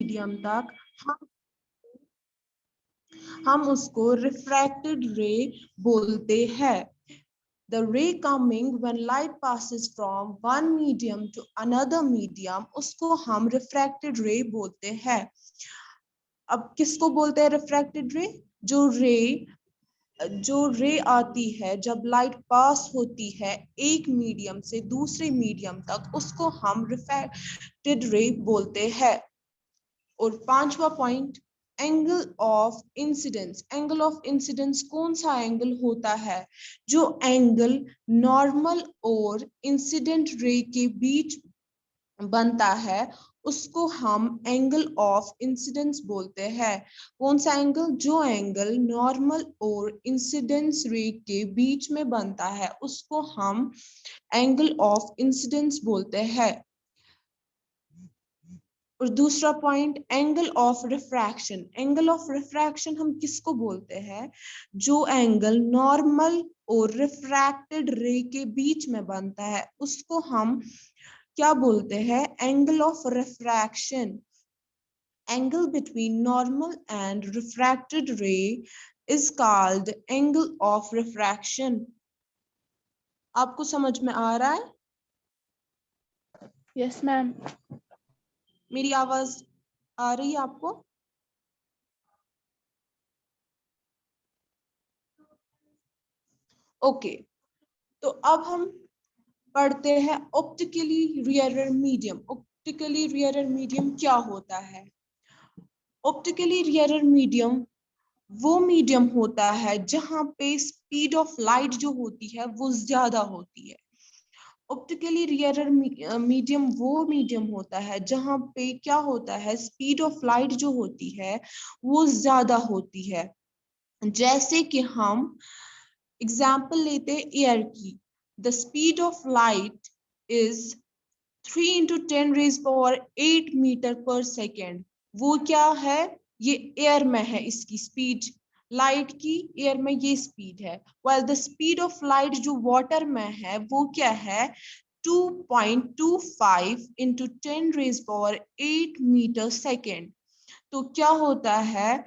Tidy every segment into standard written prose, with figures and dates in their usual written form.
Medium तक हम उसको रिफ्रैक्टेड रे बोलते हैं। The ray coming when light passes from one medium to another medium, उसको हम refracted ray बोलते हैं। अब किसको बोलते हैं refracted ray? जो रे आती है जब लाइट पास होती है एक मीडियम से दूसरे मीडियम तक, उसको हम रिफ्रैक्टेड रे बोलते हैं। और पांचवा point, angle of incidence. Angle of incidence कौन सा एंगल होता है? जो एंगल नॉर्मल और इंसिडेंट रे के बीच बनता है उसको हम एंगल ऑफ इंसिडेंस बोलते हैं। कौन सा एंगल? जो एंगल नॉर्मल और इंसिडेंस रे के बीच में बनता है उसको हम एंगल ऑफ इंसिडेंस बोलते हैं। और दूसरा point, angle of refraction. Angle of refraction हम किसको बोलते हैं? जो एंगल नॉर्मल और रिफ्रैक्टेड रे के बीच में बनता है उसको हम क्या बोलते हैं? Angle of refraction. Angle between normal and refracted ray is called angle of refraction. आपको समझ में आ रहा है? Yes ma'am. मेरी आवाज आ रही है आपको? ओके, तो अब हम पढ़ते हैं ऑप्टिकली रियरर मीडियम। ऑप्टिकली रियरर मीडियम क्या होता है? ऑप्टिकली रियरर मीडियम वो मीडियम होता है जहां पे स्पीड ऑफ लाइट जो होती है वो ज्यादा होती है। ऑप्टिकली रियरर मीडियम वो मीडियम होता है जहां पे क्या होता है, स्पीड ऑफ लाइट जो होती है वो ज्यादा होती है। जैसे कि हम एग्जाम्पल लेते हैं एयर की। The speed of light is 3 × 10⁻8 metre पर सेकेंड। वो क्या है? ये एयर में है इसकी स्पीड, लाइट की एयर में ये स्पीड है। while the speed of light जो वाटर में है वो क्या है? 2.25 × 10⁻8 मीटर सेकेंड। तो क्या होता है?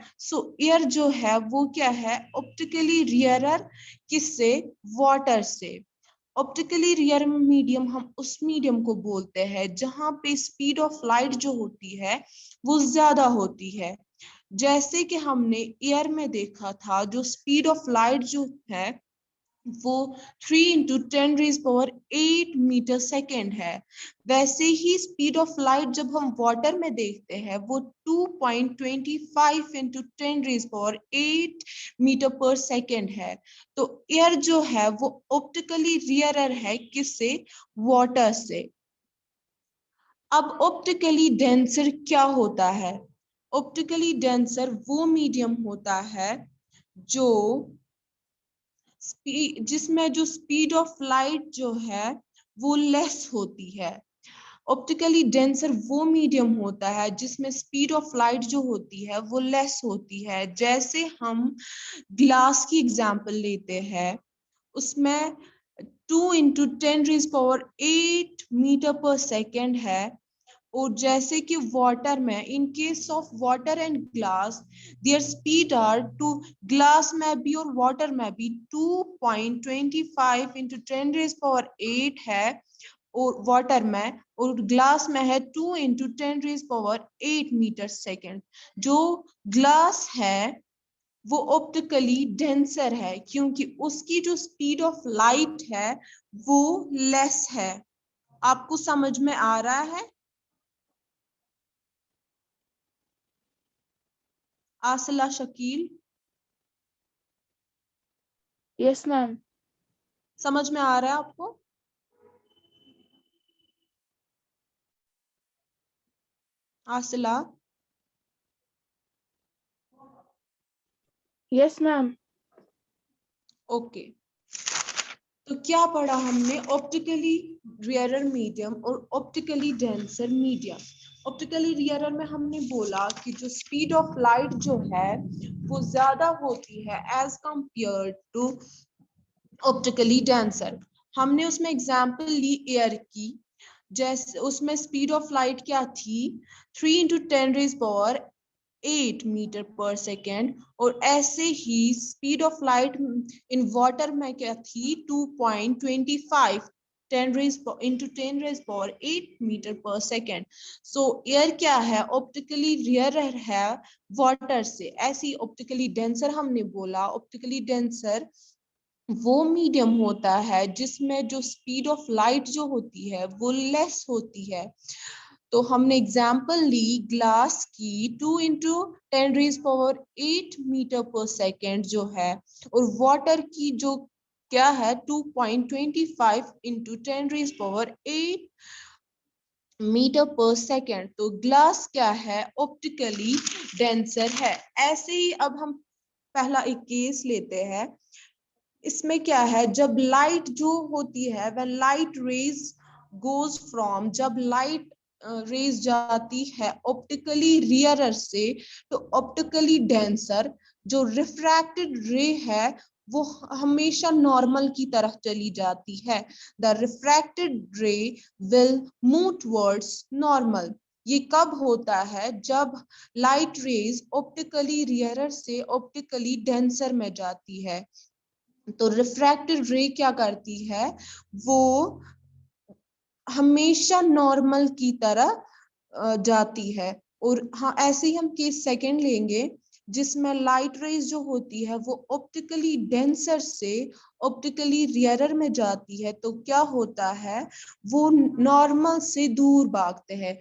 एयर जो है वो क्या है? ऑप्टिकली रियरर किससे? वाटर से। ऑप्टिकली रियर मीडियम हम उस मीडियम को बोलते हैं जहां पे स्पीड ऑफ लाइट जो होती है वो ज्यादा होती है। जैसे कि हमने एयर में देखा था, जो स्पीड ऑफ लाइट जो है वो 3 × 10⁻8 मीटर सेकेंड है। वैसे ही स्पीड ऑफ लाइट जब हम वाटर में देखते हैं वो 2.25 × 10⁻8 मीटर पर सेकेंड है। तो एयर जो है वो ऑप्टिकली रियरर है किससे? वाटर से। अब ऑप्टिकली डेंसर क्या होता है? ऑप्टिकली डेंसर वो मीडियम होता है जो जिसमें जो स्पीड ऑफ लाइट जो है वो लेस होती है। ऑप्टिकली डेंसर वो मीडियम होता है जिसमें स्पीड ऑफ लाइट जो होती है वो लेस होती है। जैसे हम ग्लास की एग्जांपल लेते हैं, उसमें 2 × 10⁻8 मीटर पर सेकेंड है। और जैसे कि वाटर में, in case of water and glass, there speed are two, glass में भी और वाटर में भी 2.25 × 10⁻8 है और वाटर में, और ग्लास में है 2 × 10⁻8 मीटर सेकेंड। जो ग्लास है वो ऑप्टिकली डेंसर है क्योंकि उसकी जो स्पीड ऑफ लाइट है वो लेस है। आपको समझ में आ रहा है? आसला, शकील, यस मैम। समझ में आ रहा है आपको? आसला, यस मैम। ओके। तो क्या पढ़ा हमने? ऑप्टिकली रियरर मीडियम और ऑप्टिकली डेंसर मीडियम। ऑप्टिकली रियरर में हमने बोला कि जो स्पीड ऑफ लाइट जो है वो ज्यादा होती है as compare to optically denser. हमने उसमें एग्जांपल ली एयर की। जैसे उसमें स्पीड ऑफ लाइट क्या थी 3 × 10⁻8 मीटर पर सेकेंड, और ऐसे ही speed of light in water में क्या थी 2.25 10⁻8 मीटर पर सेकेंड। सो एयर क्या है ऑप्टिकली रियर है वाटर से। ऐसी ऑप्टिकली डेंसर हमने बोला, ऑप्टिकली डेंसर वो मीडियम होता है जिसमें जो स्पीड ऑफ लाइट जो होती है वो लेस होती है। तो हमने एग्जाम्पल ली ग्लास की 2 × 10⁻8 मीटर पर सेकेंड जो है, और वाटर की जो क्या है 2.25 × 10⁻8 मीटर पर सेकेंड। तो ग्लास क्या है ऑप्टिकली डेंसर है। ऐसे ही अब हम पहला एक केस लेते हैं। इसमें क्या है जब लाइट जो होती है when light rays goes from, जब लाइट रेज जाती है ऑप्टिकली रियरर से, तो ऑप्टिकली डेंसर जो रिफ्रैक्टेड रे है वो हमेशा नॉर्मल की तरफ चली जाती है। द रिफ्रैक्टेड रे विल मूव टुवर्ड्स नॉर्मल। ये कब होता है जब लाइट रेज ऑप्टिकली रियरर से ऑप्टिकली डेंसर में जाती है। तो रिफ्रैक्टेड रे क्या करती है वो हमेशा नॉर्मल की तरह जाती है। और हाँ ऐसे ही हम केस सेकंड लेंगे जिसमें लाइट रेज जो होती है वो ऑप्टिकली डेंसर से ऑप्टिकली रियरर में जाती है। तो क्या होता है वो नॉर्मल से दूर भागते हैं।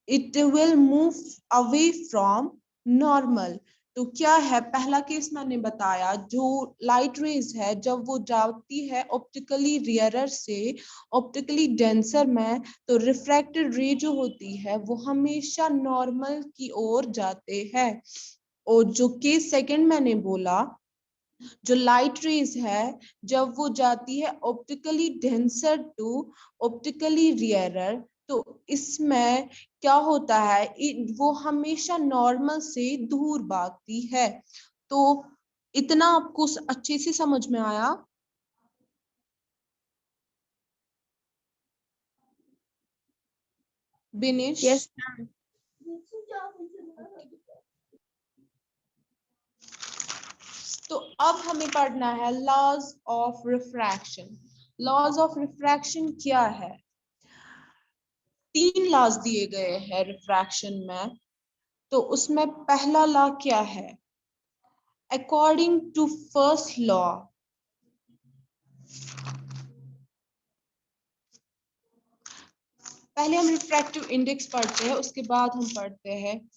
It will move away from normal. तो क्या है पहला केस मैंने बताया जो लाइट रेज है जब वो जाती है ऑप्टिकली रियरर से ऑप्टिकली डेंसर में, तो रिफ्रैक्टेड रे जो होती है वो हमेशा नॉर्मल की ओर जाते हैं। और जो केस सेकंड मैंने बोला जो लाइट रेज है जब वो जाती है ऑप्टिकली डेंसर टू ऑप्टिकली रियरर, तो इसमें क्या होता है वो हमेशा नॉर्मल से दूर भागती है। तो इतना आपको अच्छे से समझ में आया? बिनेश? Yes, ma'am. तो अब हमें पढ़ना है laws of refraction. Laws of refraction क्या है? 3 लॉज दिए गए हैं रिफ्रैक्शन में। तो उसमें पहला लॉ क्या है? अकॉर्डिंग टू फर्स्ट लॉ, पहले हम रिफ्रैक्टिव इंडेक्स पढ़ते हैं उसके बाद हम पढ़ते हैं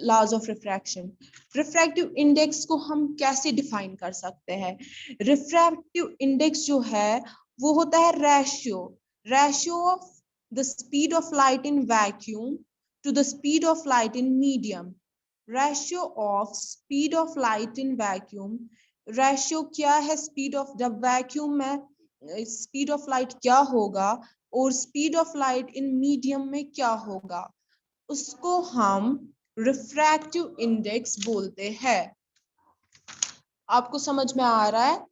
laws of refraction. Refractive index को हम कैसे डिफाइन कर सकते हैं? रिफ्रैक्टिव इंडेक्स जो है वो होता है ratio of the speed of light in vacuum to the speed of light in medium. Ratio of speed of light in vacuum, ratio क्या है स्पीड ऑफ, जब वैक्यूम में स्पीड ऑफ लाइट क्या होगा और speed of light in medium में क्या होगा, उसको हम रिफ्रैक्टिव इंडेक्स बोलते हैं। आपको समझ में आ रहा है?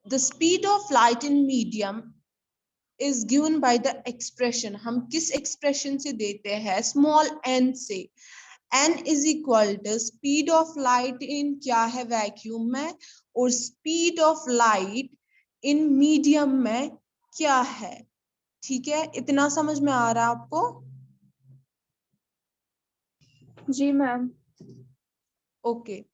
The speed of light in medium is given by the expression, हम किस एक्सप्रेशन से देते हैं? स्मॉल n से। n is equal to speed of light in क्या है वैक्यूम में, और speed of light in medium में क्या है। ठीक है, इतना समझ में आ रहा है आपको? जी मैम। ओके।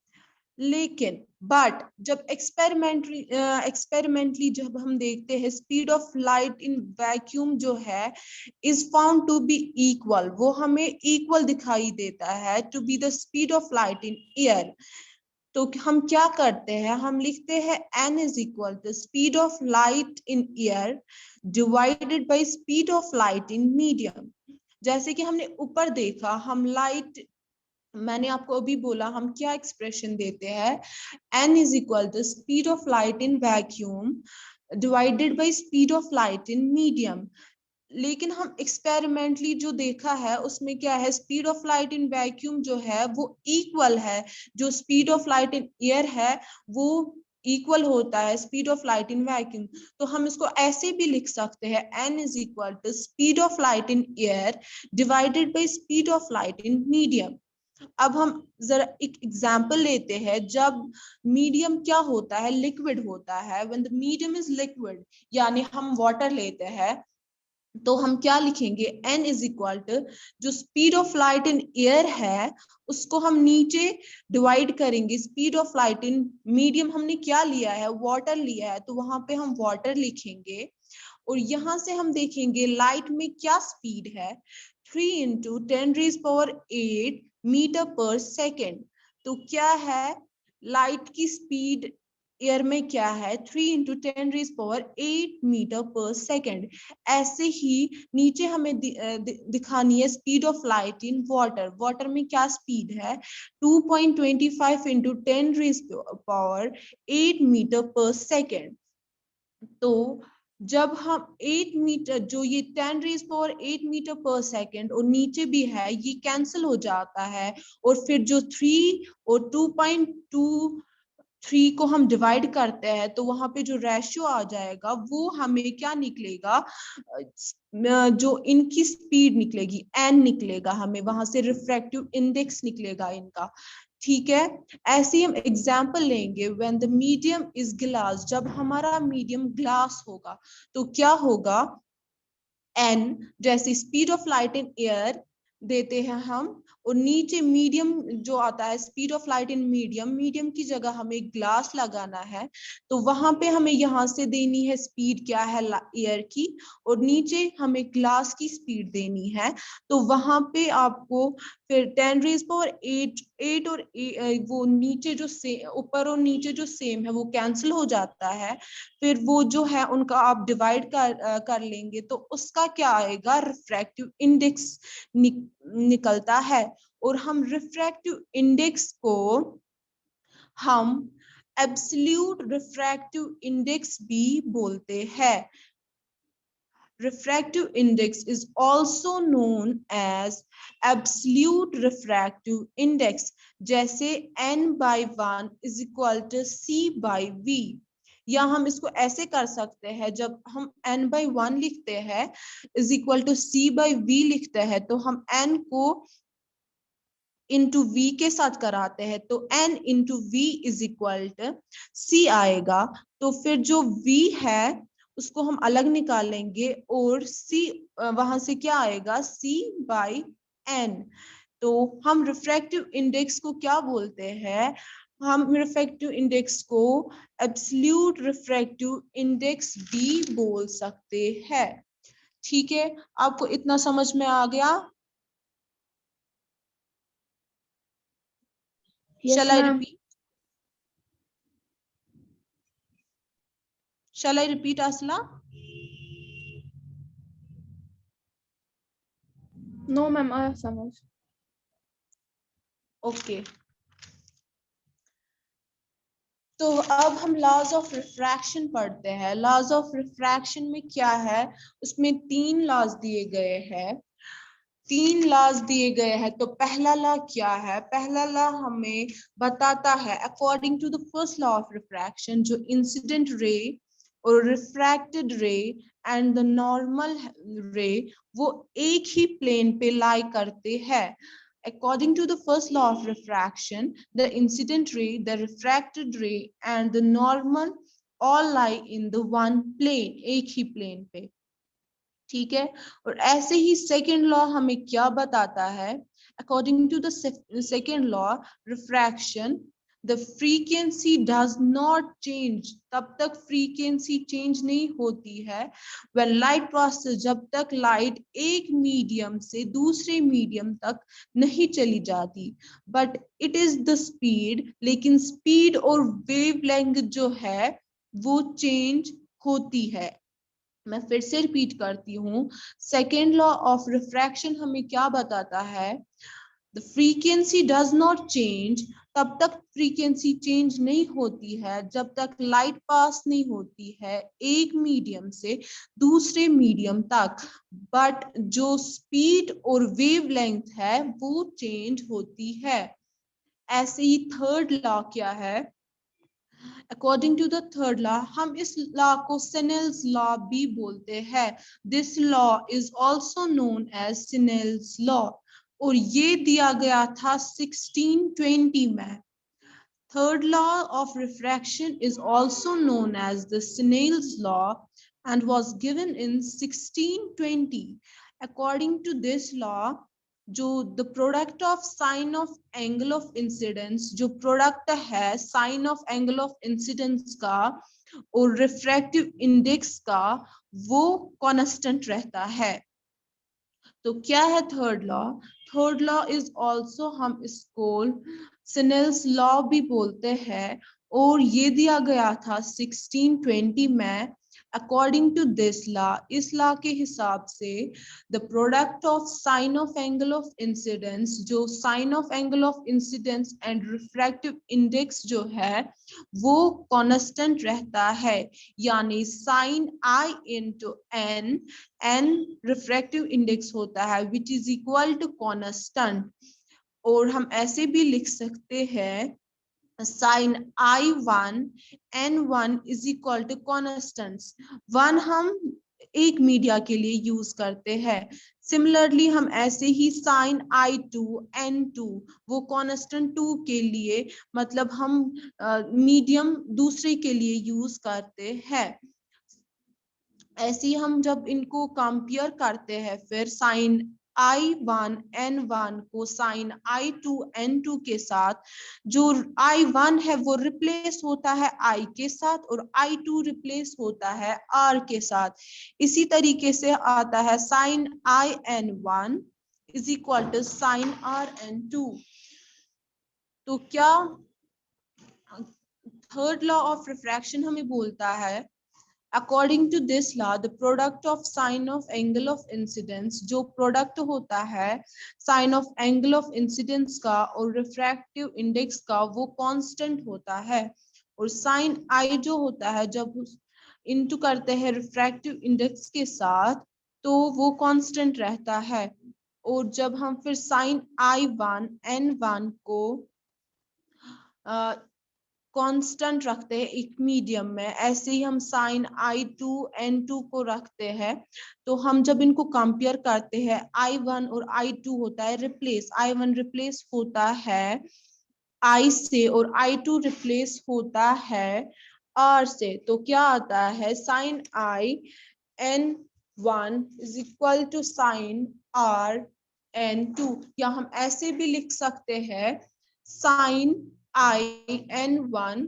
लेकिन बट जब एक्सपेरिमेंटली जब हम देखते हैं speed of light in vacuum जो है is found to be equal, वो हमें इक्वल दिखाई देता है to be the speed of light in air. तो हम क्या करते हैं, हम लिखते हैं n is equal to speed of light in air divided by speed of light in medium. जैसे कि हमने ऊपर देखा, हम लाइट, मैंने आपको अभी बोला हम क्या एक्सप्रेशन देते हैं, n is equal to speed of light in vacuum divided by speed of light in medium. लेकिन हम एक्सपेरिमेंटली जो देखा है उसमें क्या है, speed of light in vacuum जो है वो इक्वल है, जो speed of light in air है वो इक्वल होता है speed of light in vacuum. तो हम इसको ऐसे भी लिख सकते हैं, n is equal to speed of light in air divided by speed of light in medium. अब हम जरा एक एग्जाम्पल लेते हैं, जब मीडियम क्या होता है, लिक्विड होता है, when the medium is liquid, यानी हम वाटर लेते हैं, तो हम क्या लिखेंगे, n इज इक्वल टू जो speed of light in air है उसको हम नीचे डिवाइड करेंगे speed of light in medium. हमने क्या लिया है, वाटर लिया है, तो वहां पे हम वाटर लिखेंगे। और यहां से हम देखेंगे लाइट में क्या स्पीड है, 3 इंटू 10⁻⁸ मीटर पर सेकेंड। तो क्या है, लाइट की स्पीड एयर में क्या है, 3 इंटू 10⁸ मीटर पर सेकेंड। ऐसे ही नीचे हमें दिखानी है speed of light in water. Water में क्या स्पीड है, 2.25 इंटू 10⁸ मीटर पर सेकेंड। तो जब हम 8 मीटर, जो ये 10⁸ मीटर पर सेकेंड और नीचे भी है, ये कैंसिल हो जाता है। और फिर जो 3 और 2.23 को हम डिवाइड करते हैं तो वहां पे जो रेशियो आ जाएगा वो हमें क्या निकलेगा, जो इनकी स्पीड निकलेगी n निकलेगा, हमें वहां से रिफ्रैक्टिव इंडेक्स निकलेगा इनका। ठीक है, ऐसे ही हम एग्जाम्पल लेंगे, when the medium is glass, जब हमारा मीडियम ग्लास होगा तो क्या होगा, n जैसे speed of light in air देते हैं हम, और नीचे मीडियम जो आता है speed of light in medium, medium की जगह हमें ग्लास लगाना है, तो वहां पे हमें यहाँ से देनी है स्पीड क्या है एयर की, और नीचे हमें ग्लास की स्पीड देनी है। तो वहां पे आपको फिर 10⁸8 और वो नीचे जो ऊपर और नीचे जो सेम है वो कैंसिल हो जाता है। फिर वो जो है उनका आप डिवाइड कर लेंगे तो उसका क्या आएगा, रिफ्रैक्टिव इंडेक्स निकलता है। और हम रिफ्रैक्टिव इंडेक्स को हम एब्सोल्यूट रिफ्रैक्टिव इंडेक्स भी बोलते हैं। Refractive index is also known as absolute refractive index, जैसे n/1 is equal to c/v। या हम इसको ऐसे कर सकते हैं, जब हम n/1 लिखते हैं इज इक्वल टू c/v लिखते हैं, तो हम n को इंटू v के साथ कराते हैं, तो n into v is equal to c आएगा। तो फिर जो v है उसको हम अलग निकालेंगे और c वहां से क्या आएगा, c/n। तो हम रिफ्रैक्टिव इंडेक्स को क्या बोलते हैं, हम रिफ्रैक्टिव इंडेक्स को एब्सोल्यूट रिफ्रैक्टिव इंडेक्स भी बोल सकते हैं। ठीक है, आपको इतना समझ में आ गया? Yes, Shall I ma'am. repeat? Shall I repeat, Asla? No, ma'am. I समझ. Okay. तो अब हम लॉज ऑफ रिफ्रैक्शन पढ़ते हैं। लॉज ऑफ रिफ्रैक्शन में क्या है, उसमें 3 लॉज दिए गए हैं। 3 लॉज दिए गए हैं। तो पहला लॉ क्या है, पहला लॉ हमें बताता है according to the first law of refraction, जो इंसिडेंट रे और रिफ्रैक्टेड रे एंड द नॉर्मल रे वो एक ही प्लेन पे लाई करते हैं। According to the first law of refraction, the incident ray, the refracted ray and the normal all lie in the one plane, एक ही plane पे। ठीक है, और ऐसे ही सेकेंड लॉ हमें क्या बताता है, according to the second law refraction, the frequency does not change, तब तक फ्रीक्वेंसी चेंज नहीं होती है, व्हेन लाइट पासेस, जब तक लाइट एक मीडियम से दूसरे मीडियम तक नहीं चली जाती, but it is the speed, लेकिन स्पीड और वेवलेंथ जो है वो चेंज होती है। मैं फिर से रिपीट करती हूँ, सेकेंड लॉ ऑफ रिफ्रैक्शन हमें क्या बताता है, the frequency does not change, तब तक फ्रीक्वेंसी चेंज नहीं होती है जब तक लाइट पास नहीं होती है एक मीडियम से दूसरे मीडियम तक, बट जो स्पीड और वेवलेंथ है वो चेंज होती है। ऐसे ही थर्ड लॉ क्या है? According to the third law, हम इस लॉ को सिनेल्स लॉ भी बोलते हैं। This law is also known as Snell's law, और ये दिया गया था 1620 में। Third law of refraction is also known as the Snell's law and was given in 1620. According to this law, जो the product of sine of angle of incidence, जो product है sine of angle of incidence का और refractive index का, वो constant रहता है। तो क्या है third law? Third law is also, हम इसको सिनेल्स लॉ भी बोलते हैं, और ये दिया गया था 1620 में। अकॉर्डिंग टू दिस लॉ, इस लॉ के हिसाब से the product of sine of angle of incidence, जो sine of angle of incidence and refractive index जो है वो कांस्टेंट रहता है, यानी sine i into n, n refractive index होता है which is equal to constant. और हम ऐसे भी लिख सकते हैं sine i one n one is equal to constants. One हम एक मीडिया के लिए यूज करते हैं। सिमिलरली हम ऐसे ही sine i two n two, वो कांस्टेंट टू के लिए, मतलब हम मीडियम दूसरे के लिए यूज करते हैं। ऐसे ही हम जब इनको कंपेयर करते हैं, फिर साइन I1 N1 को साइन I2 N2 के साथ, जो I1 है वो रिप्लेस होता है I के साथ और I2 रिप्लेस होता है R के साथ। इसी तरीके से आता है sine IN1 is equal to sine RN2। तो क्या थर्ड लॉ ऑफ रिफ्रैक्शन हमें बोलता है, According to this law, the product of sine of angle of incidence, जो प्रोडक्ट होता है sine of angle of incidence का और रिफ्रैक्टिव इंडेक्स का, वो कांस्टेंट होता है। और साइन आई जो होता है, जब इनटू करते हैं रिफ्रैक्टिव इंडेक्स के साथ, तो वो कांस्टेंट रहता है। और जब हम फिर साइन I1 N1 को कांस्टेंट रखते हैं एक मीडियम में, ऐसे ही हम साइन I2 N2 को रखते हैं। तो हम जब इनको कंपेयर करते हैं, I1 और I2 होता है रिप्लेस, I1 रिप्लेस होता है I से और I2 रिप्लेस होता है R से। तो क्या आता है sine I N1 is equal to sine R N2, या हम ऐसे भी लिख सकते हैं sine IN1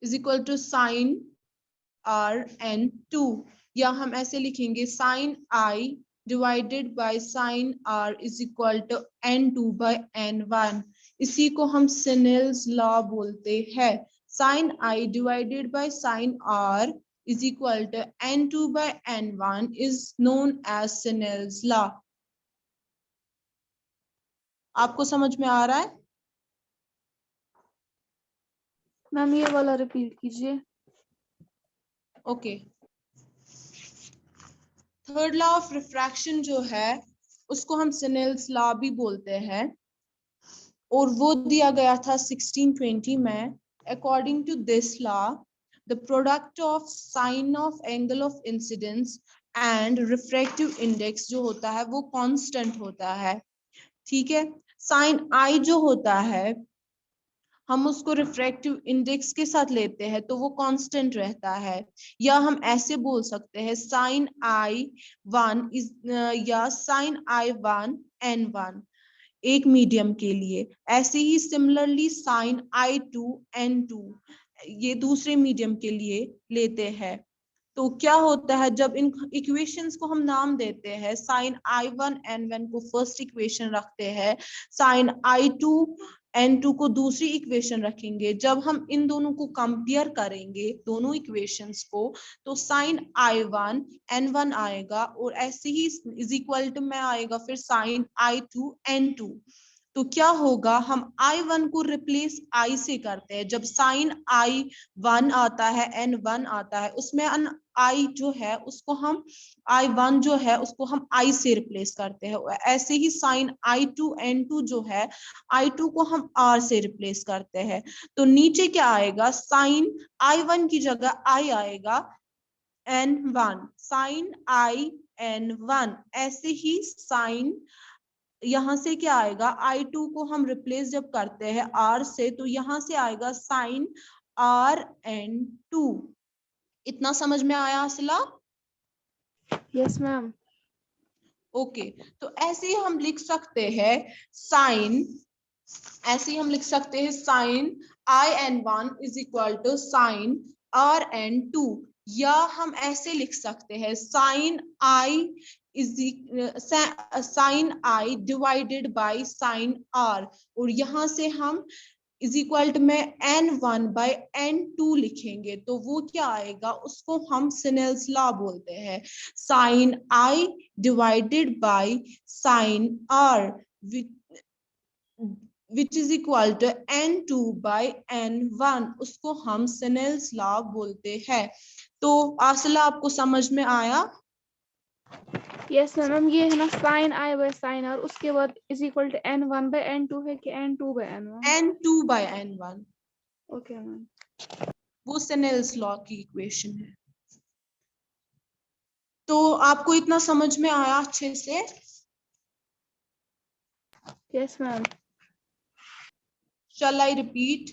is equal to sin RN2, या हम ऐसे लिखेंगे sin I divided by sin R is equal to N2 by N1। इसी को हम सिनेल्स लॉ बोलते हैं। sin I divided by sin R is equal to N2 by N1 is known as Snell's law. आपको समझ में आ रहा है? मैम ये वाला रिपीट कीजिए। Okay. Third law of refraction जो है उसको हम सिनेल्स लॉ भी बोलते हैं, और वो दिया गया था 1620 में। According to this law, the product of sine of angle of incidence and refractive index जो होता है वो कांस्टेंट होता है। ठीक है, साइन आई जो होता है हम उसको रिफ्रैक्टिव इंडेक्स के साथ लेते हैं तो वो कांस्टेंट रहता है, या हम ऐसे बोल सकते हैं साइन I1 इज या साइन I1 N1 एक मीडियम के लिए। ऐसे ही सिमिलरली साइन I2 N2 ये दूसरे मीडियम के लिए लेते हैं। तो क्या होता है, जब इन इक्वेशंस को हम नाम देते हैं, साइन I1 N1 को फर्स्ट इक्वेशन रखते हैं, साइन I2 N2 को दूसरी इक्वेशन रखेंगे। जब हम इन दोनों को कंपेयर करेंगे दोनों इक्वेशंस को, तो साइन I1 N1 आएगा, और ऐसे ही इज इक्वल टू में आएगा फिर साइन I2 N2। तो क्या होगा, हम I1 को रिप्लेस I से करते हैं। जब साइन I1 आता है, N1 आता है, उसमें I जो है उसको हम I1 जो है उसको हम I से रिप्लेस करते हैं। ऐसे ही साइन I2 N2 जो है, I2 को हम R से रिप्लेस करते हैं। तो नीचे क्या आएगा, साइन I1 की जगह I आएगा N1, साइन I N1। ऐसे ही साइन यहां से क्या आएगा, I2 को हम रिप्लेस जब करते हैं R से, तो यहां से आएगा साइन RN2। इतना समझ में आया असला? Yes ma'am. ओके, तो ऐसे ही हम लिख सकते हैं साइन, ऐसे ही हम लिख सकते हैं sine IN1 is equal to sine RN2, या हम ऐसे लिख सकते हैं sine I divided by sine R, और यहां से हम इज इक्वल टू में N1 बाय N2 लिखेंगे, तो वो क्या आएगा, उसको हम सिनेल्स लॉ बोलते हैं, sine I divided by sine R which is equal to N2 by N1, उसको हम सिनेल्स लॉ बोलते हैं। तो आसला आपको समझ में आया? यस मैम, ये है ना sine I by sine R, उसके बाद is equal to N1 bye N2 है कि N2 bye N1? N2 by N1, okay ma'am. वो सिनेल्स लॉ की इक्वेशन है। तो आपको इतना समझ में आया अच्छे से? Yes ma'am. Shall I repeat?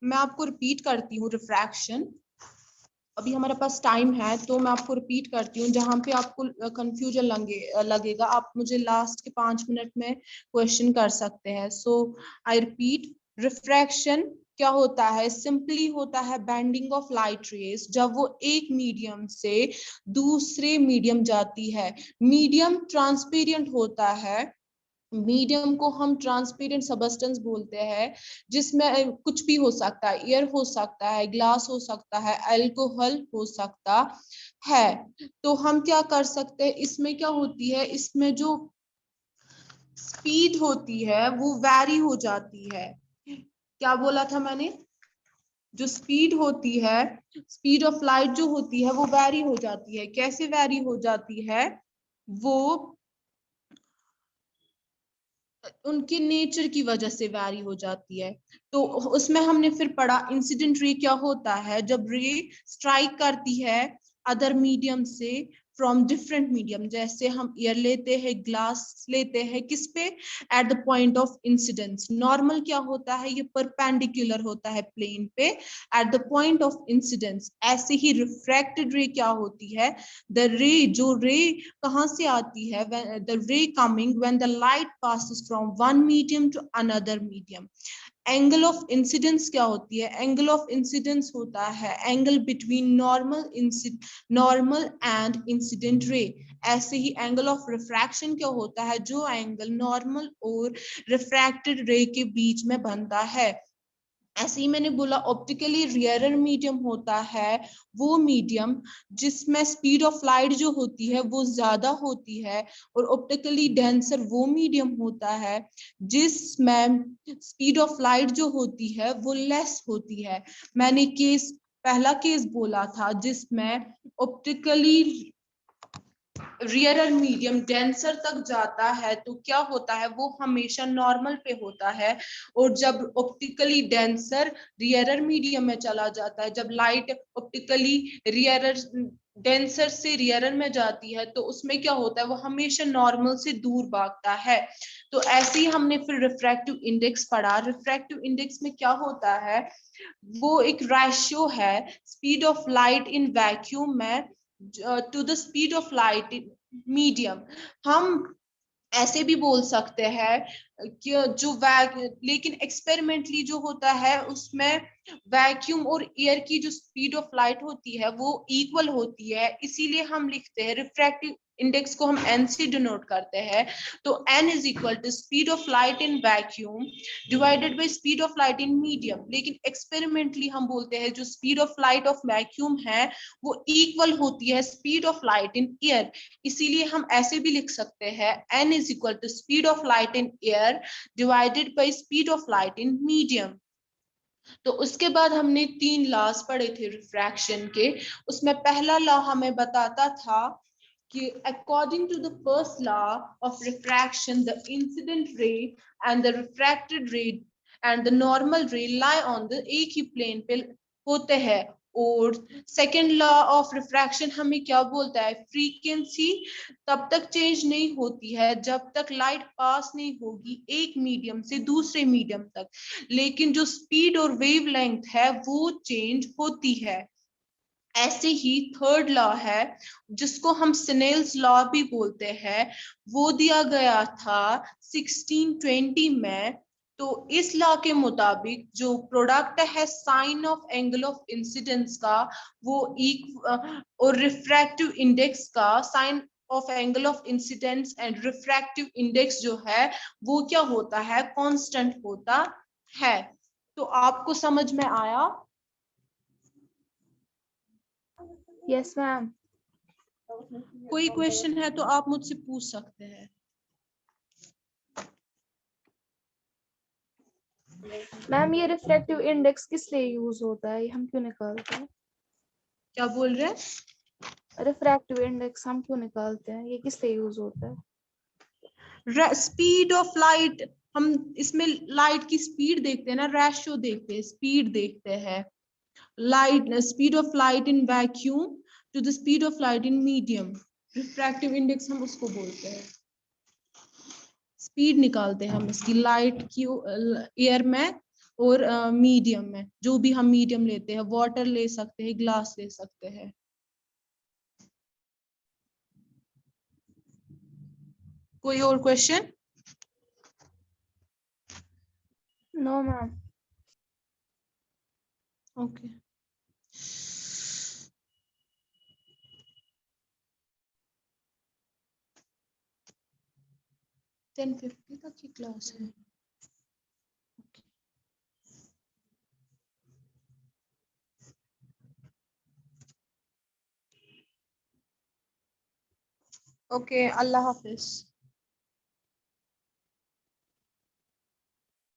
मैं आपको रिपीट करती हूँ रिफ्रैक्शन। अभी हमारे पास टाइम है तो मैं आपको रिपीट करती हूँ, जहां पे आपको कंफ्यूजन लगेगा आप मुझे लास्ट के 5 मिनट में क्वेश्चन कर सकते हैं। सो आई रिपीट, रिफ्रैक्शन क्या होता है, सिंपली होता है बेंडिंग ऑफ लाइट रेज जब वो एक मीडियम से दूसरे मीडियम जाती है। मीडियम ट्रांसपेरेंट होता है, मीडियम को हम ट्रांसपेरेंट सबस्टेंस बोलते हैं, जिसमें कुछ भी हो सकता है, एयर हो सकता है, ग्लास हो सकता है, अल्कोहल हो सकता है। तो हम क्या कर सकते हैं, इसमें क्या होती है, इसमें जो स्पीड होती है वो वैरी हो जाती है। क्या बोला था मैंने, जो स्पीड होती है, स्पीड ऑफ लाइट जो होती है वो वैरी हो जाती है। कैसे वैरी हो जाती है, वो उनके नेचर की वजह से वैरी हो जाती है। तो उसमें हमने फिर पढ़ा इंसिडेंट रे क्या होता है, जब रे स्ट्राइक करती है अदर मीडियम से फ्रॉम डिफरेंट मीडियम, जैसे हम एयर लेते हैं, ग्लास लेते हैं, किस पे, at the point of incidence. Normal क्या होता है, ये परपेंडिकुलर होता है प्लेन पे at the point of incidence. ऐसे ही रिफ्रैक्टेड रे क्या होती है, द रे, जो रे कहाँ से आती है, the ray coming when the light passes from one medium to another medium। Angle of incidence क्या होती है, एंगल ऑफ इंसिडेंस होता है angle between normal and incident ray. ऐसे ही एंगल ऑफ रिफ्रैक्शन क्या होता है, जो एंगल नॉर्मल और रिफ्रैक्टेड रे के बीच में बनता है। ऐसे ही मैंने बोला ऑप्टिकली रियरर मीडियम होता है वो मीडियम जिसमें स्पीड ऑफ लाइट जो होती है वो ज्यादा होती है, और ऑप्टिकली डेंसर वो मीडियम होता है जिसमें स्पीड ऑफ लाइट जो होती है वो लेस होती है। मैंने पहला केस बोला था जिसमें ऑप्टिकली रियरर मीडियम डेंसर तक जाता है, तो क्या होता है, वो हमेशा नॉर्मल पे होता है। और जब ऑप्टिकली डेंसर रियरर मीडियम में चला जाता है, जब लाइट ऑप्टिकली रियरर डेंसर से रियरर में जाती है, तो उसमें क्या होता है, वो हमेशा नॉर्मल से दूर भागता है। तो ऐसे ही हमने फिर रिफ्रैक्टिव इंडेक्स पढ़ा। रिफ्रैक्टिव इंडेक्स में क्या होता है, वो एक रेशियो है speed of light in vacuum में to the speed of light in medium. हम ऐसे भी बोल सकते हैं कि जो लेकिन एक्सपेरिमेंटली जो होता है उसमें वैक्यूम और एयर की जो स्पीड ऑफ लाइट होती है वो इक्वल होती है, इसीलिए हम लिखते हैं रिफ्रैक्टिव इंडेक्स को हम n से डिनोट करते हैं, तो n is equal to speed of light in vacuum divided by speed of light in medium. लेकिन एक्सपेरिमेंटली हम बोलते हैं जो speed of light of vacuum है वो इक्वल होती है speed of light in air, इसीलिए हम ऐसे भी लिख सकते हैं n is equal to speed of light in air divided by speed of light in medium. तो उसके बाद हमने 3 लॉज पढ़े थे रिफ्रैक्शन के। उसमें पहला लॉ हमें बताता था कि according to the first law of refraction, the incident ray and the refracted ray and the normal ray lie on the एक ही plane पे होते हैं। और सेकेंड लॉ ऑफ रिफ्रैक्शन हमें क्या बोलता है, फ्रीक्वेंसी तब तक चेंज नहीं होती है जब तक लाइट पास नहीं होगी एक मीडियम से दूसरे मीडियम तक, लेकिन जो स्पीड और वेव लेंथ है वो चेंज होती है। ऐसे ही थर्ड लॉ है जिसको हम स्नेल्स लॉ भी बोलते हैं, वो दिया गया था 1620 में। तो इस लॉ के मुताबिक जो प्रोडक्ट है sine of angle of incidence का वो और रिफ्रैक्टिव इंडेक्स का sine of angle of incidence and refractive index जो है वो क्या होता है, कांस्टेंट होता है। तो आपको समझ में आया? Yes ma'am. कोई क्वेश्चन है तो आप मुझसे पूछ सकते हैं। मैम ये रिफ्लेक्टिव इंडेक्स किस लिए यूज होता है, ये हम क्यों निकालते हैं? क्या बोल रहे हैं? रिफ्रैक्टिव इंडेक्स हम क्यों निकालते हैं, ये किस लिए यूज होता है? स्पीड ऑफ लाइट, हम इसमें लाइट की स्पीड देखते हैं ना, रेशियो देखते हैं, स्पीड देखते हैं। Light speed of light in vacuum to the speed of light in medium, refractive index हम उसको बोलते हैं। स्पीड निकालते हैं हम इसकी लाइट की एयर में और मीडियम में, जो भी हम मीडियम लेते हैं, वाटर ले सकते हैं, ग्लास ले सकते हैं। कोई और question? No ma'am. Okay. Ten 50 तक की क्लास है। ओके, अल्लाह हाफिज।